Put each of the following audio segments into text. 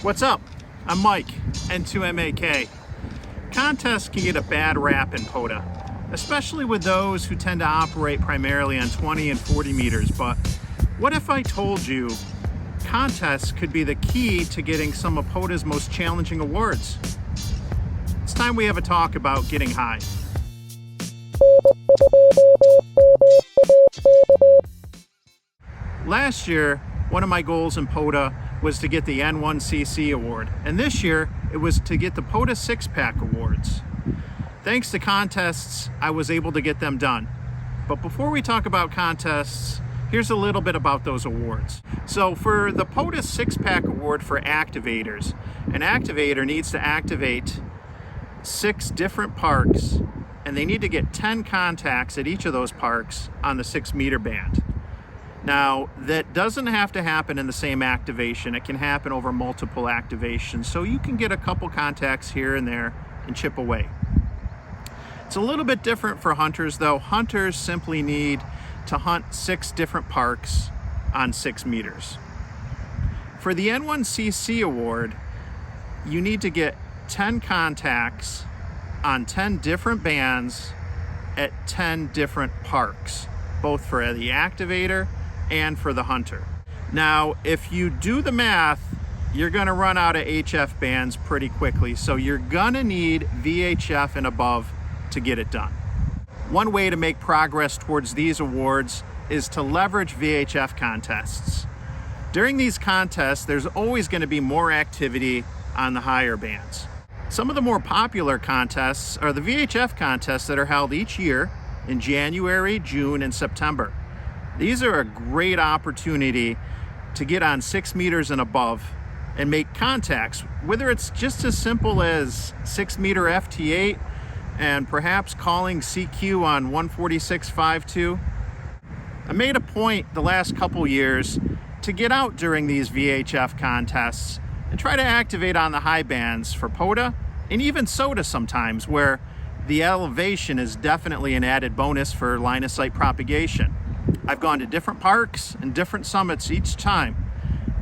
What's up? I'm Mike, N2MAK. Contests can get a bad rap in POTA, especially with those who tend to operate primarily on 20 and 40 meters. But what if I told you contests could be the key to getting some of POTA's most challenging awards? It's time we have a talk about getting high. Last year, one of my goals in POTA was to get the N1CC award, and this year it was to get the POTA 6-pack awards. Thanks to contests, I was able to get them done. But before we talk about contests, here's a little bit about those awards. So for the POTA 6-pack award for activators, an activator needs to activate 6 different parks, and they need to get 10 contacts at each of those parks on the 6-meter band. Now, that doesn't have to happen in the same activation. It can happen over multiple activations, so you can get a couple contacts here and there and chip away. It's a little bit different for hunters, though. Hunters simply need to hunt 6 different parks on 6 meters. For the N1CC award, you need to get 10 contacts on 10 different bands at 10 different parks, both for the activator and for the hunter. Now, if you do the math, you're gonna run out of HF bands pretty quickly, so you're gonna need VHF and above to get it done. One way to make progress towards these awards is to leverage VHF contests. During these contests, there's always gonna be more activity on the higher bands. Some of the more popular contests are the VHF contests that are held each year in January, June, and September. These are a great opportunity to get on 6 meters and above and make contacts, whether it's just as simple as 6-meter FT8 and perhaps calling CQ on 146.52. I made a point the last couple years to get out during these VHF contests and try to activate on the high bands for POTA and even SOTA sometimes, where the elevation is definitely an added bonus for line of sight propagation. I've gone to different parks and different summits each time,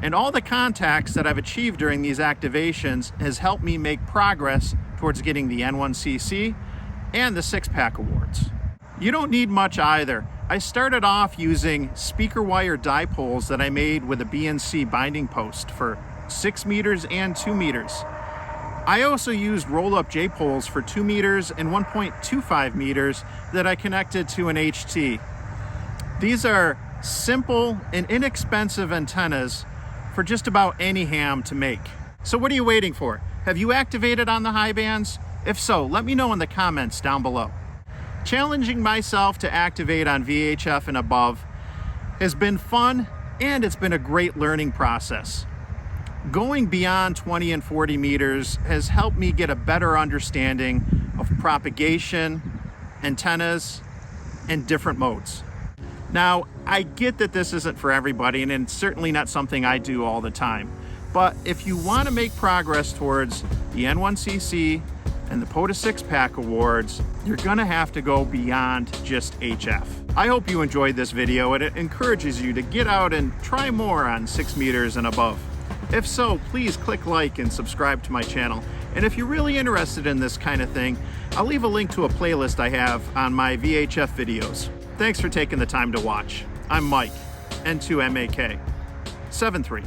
and all the contacts that I've achieved during these activations has helped me make progress towards getting the N1CC and the 6-pack awards. You don't need much either. I started off using speaker wire dipoles that I made with a BNC binding post for 6 meters and 2 meters. I also used roll-up J-poles for 2 meters and 1.25 meters that I connected to an HT. These are simple and inexpensive antennas for just about any ham to make. So what are you waiting for? Have you activated on the high bands? If so, let me know in the comments down below. Challenging myself to activate on VHF and above has been fun, and it's been a great learning process. Going beyond 20 and 40 meters has helped me get a better understanding of propagation, antennas, and different modes. Now, I get that this isn't for everybody, and it's certainly not something I do all the time. But if you want to make progress towards the N1CC and the POTA 6-pack awards, you're gonna have to go beyond just HF. I hope you enjoyed this video, and it encourages you to get out and try more on 6 meters and above. If so, please click like and subscribe to my channel. And if you're really interested in this kind of thing, I'll leave a link to a playlist I have on my VHF videos. Thanks for taking the time to watch. I'm Mike, N2MAK, 7-3.